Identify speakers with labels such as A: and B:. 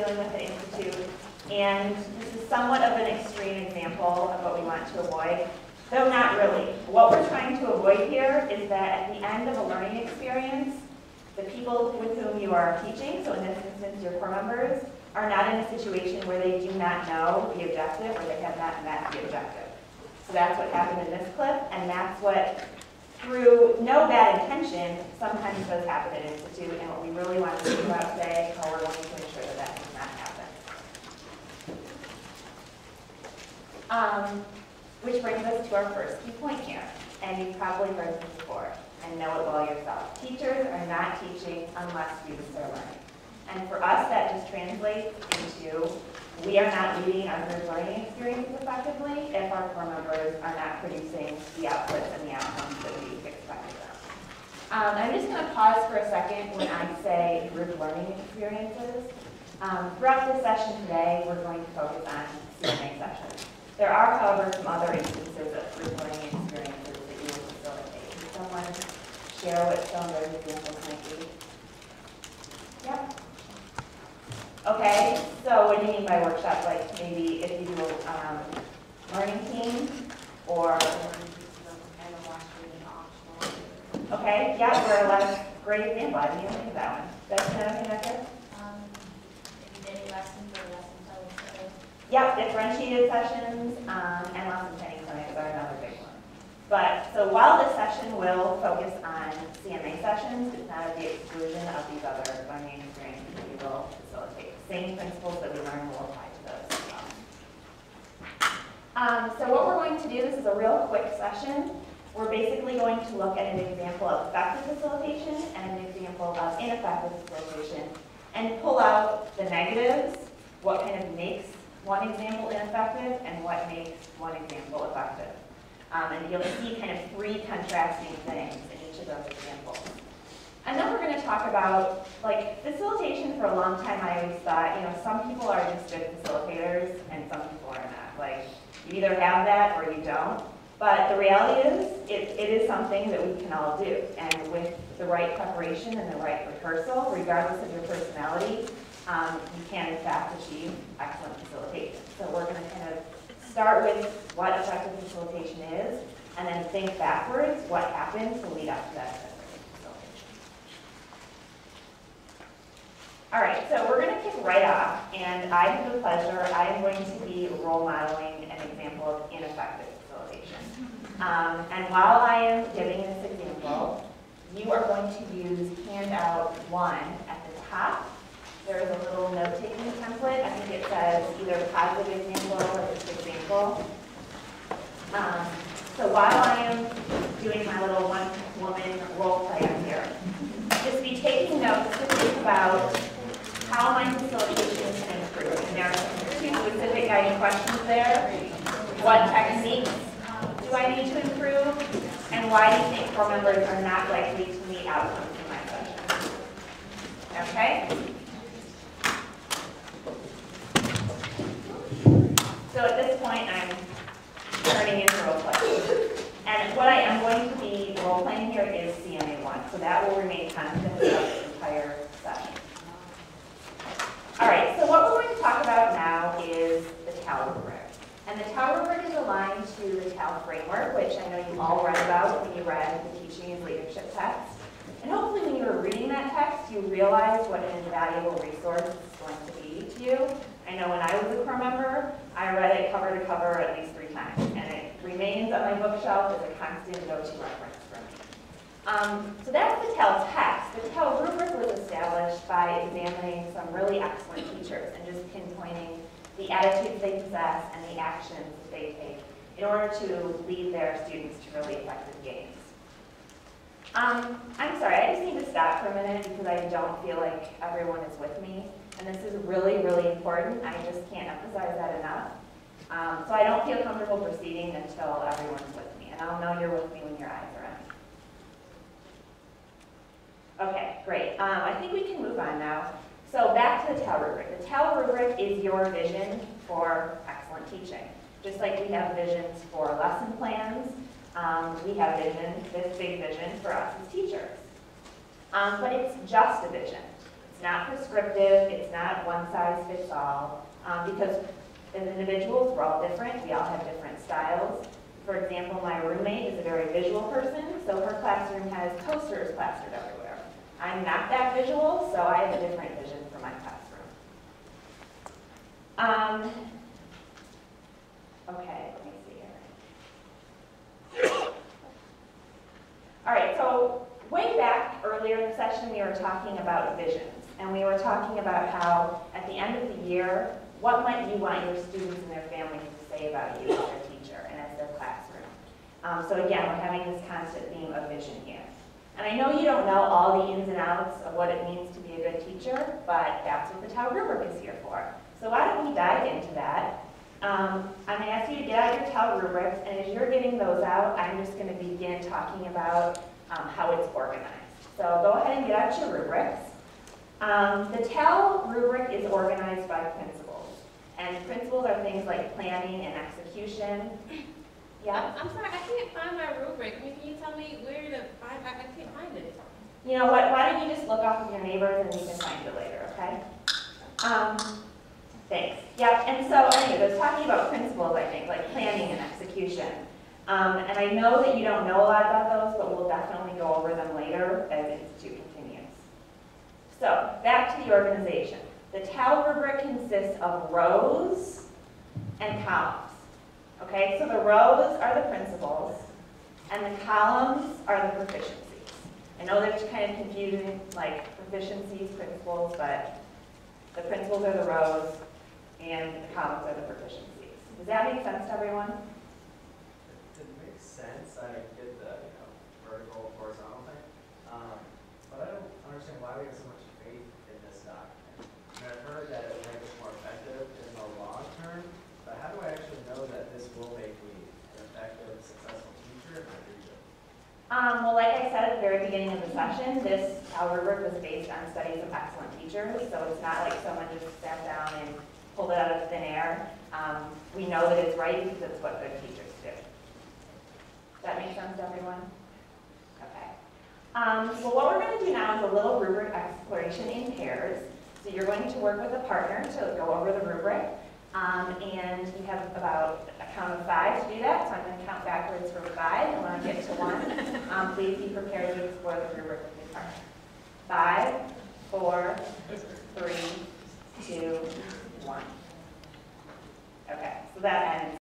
A: dealing with the Institute, and this is somewhat of an extreme example of what we want to avoid, though not really. What we're trying to avoid here is that at the end of a learning experience, the people with whom you are teaching, so in this instance your core members, are not in a situation where they do not know the objective or they have not met the objective. So that's what happened in this clip, and that's what, through no bad intention, sometimes does happen at Institute, and what we really want to think about today is how we're going to ensure that that does not happen. Which brings us to our first key point here, and you've probably heard this before, and know it well yourself. Teachers are not teaching unless students are learning. And for us, that just translates into we are not leading our group learning experiences effectively if our core members are not producing the outputs and the outcomes that we expect of them. I'm just going to pause for a second when I say group learning experiences. Throughout this session today, we're going to focus on CMA sessions. There are, however, some other instances of group learning experiences that you will facilitate. Can someone share what some of those examples might be? Yep. Okay, so what do you mean by workshop? Like maybe if you do a learning team or... Okay, yeah, we're a great example. I didn't even think of that one. That's anything like that?
B: If you did lessons or lessons, I would say.
A: Yep, differentiated sessions and lesson planning clinics are another big one. But, so while this session will focus on CMA sessions, it's not at the exclusion of these other learning experiences that we will facilitate. Same principles that we learn will apply to those as well. So what we're going to do, this is a real quick session. We're basically going to look at an example of effective facilitation and an example of ineffective facilitation and pull out the negatives, what kind of makes one example ineffective and what makes one example effective. And you'll see kind of three contrasting things in each of those examples. And then we're going to talk about, like, facilitation. For a long time I always thought, some people are just good facilitators and some people are not. Like, you either have that or you don't. But the reality is, it is something that we can all do. And with the right preparation and the right rehearsal, regardless of your personality, you can in fact achieve excellent facilitation. So we're going to kind of start with what effective facilitation is, and then think backwards what happened to lead up to that effective facilitation. All right, so we're going to kick right off, and I have the pleasure, I am going to be role modeling an example of ineffective facilitation. And while I am giving this example, you are going to use handout 1 at the top. There is a little note-taking template. I think it says either positive example or just example. So while I am doing my little one-woman role play up here, just be taking notes to think about how my facilitation can improve. And there are two specific guiding questions there. What techniques do I need to improve? And why do you think core members are not likely to meet outcomes in my session? Okay? So at this point, I'm turning into role play. And what I am going to be role playing here is CMA1. So that will remain constant throughout the entire session. All right, so what we're going to talk about now is the TAL rubric. And the TAL rubric is aligned to the TAL framework, which I know you all read about when you read the Teaching is Leadership text. And hopefully when you were reading that text, you realized what an invaluable resource it's going to be to you. I know when I was a core member, I read it cover to cover at least 3 times, and it remains on my bookshelf as a constant go-to reference for me. So that's the TAL text. The TAL rubric was established by examining some really excellent teachers and just pinpointing the attitudes they possess and the actions that they take in order to lead their students to really effective gains. I'm sorry, I just need to stop for a minute because I don't feel like everyone is with me. And this is really, really important. I just can't emphasize that enough. So I don't feel comfortable proceeding until everyone's with me. And I'll know you're with me when your eyes are on. Okay, great. I think we can move on now. So back to the TAL rubric. The TAL rubric is your vision for excellent teaching. Just like we have visions for lesson plans, we have this big vision for us as teachers. But it's just a vision. It's not prescriptive, it's not one size fits all, because as individuals, we're all different, we all have different styles. For example, my roommate is a very visual person, so her classroom has coasters plastered everywhere. I'm not that visual, so I have a different vision for my classroom. Okay, let me see here. All right, so way back earlier in the session, we were talking about visions, and we were talking about how at the end of the year, what might you want your students and their families to say about you as their teacher and as their classroom? So again, we're having this constant theme of vision here. And I know you don't know all the ins and outs of what it means to be a good teacher, but that's what the TAL rubric is here for. So why don't we dive into that? I'm going to ask you to get out your TAL rubrics, and as you're getting those out, I'm just going to begin talking about how it's organized. So go ahead and get out your rubrics. The TAL rubric is organized by principles. And principles are things like planning and execution. Yeah?
B: I'm sorry, I can't find my rubric. I mean, can you tell me where to find it? I can't find it.
A: You know what, why don't you just look off of your neighbors and you can find it later, okay? Thanks. Yep, and so anyway, I was talking about principles, I think, like planning and execution. And I know that you don't know a lot about those, but we'll definitely go over them later as Institute continues. So, back to the organization. The TAL rubric consists of rows and columns. Okay, so the rows are the principles, and the columns are the proficiencies. I know that's kind of confusing, like proficiencies, principles, but the principles are the rows, and the columns are the proficiencies. Does that make sense to everyone?
C: It makes sense. I get the vertical, horizontal thing, but I don't understand why we have so much faith in this document. And I've heard that it will make us more effective in the long term, but how do I actually know that this will make me an effective, successful teacher in my region?
A: Well, like I said at the very beginning of the session, this TAL rubric was based on studies of excellent teachers, so it's not like someone just sat down and pulled it out of thin air. We know that it's right because it's what good teachers do. Does that make sense to everyone? Okay. Well, what we're going to do now is a little rubric exploration in pairs. So you're going to work with a partner to go over the rubric. And you have about a count of 5 to do that. So I'm going to count backwards from 5. And when I get to 1, please be prepared to explore the rubric with your partner. 5, 4, 3, 2, 1. Okay, so that ends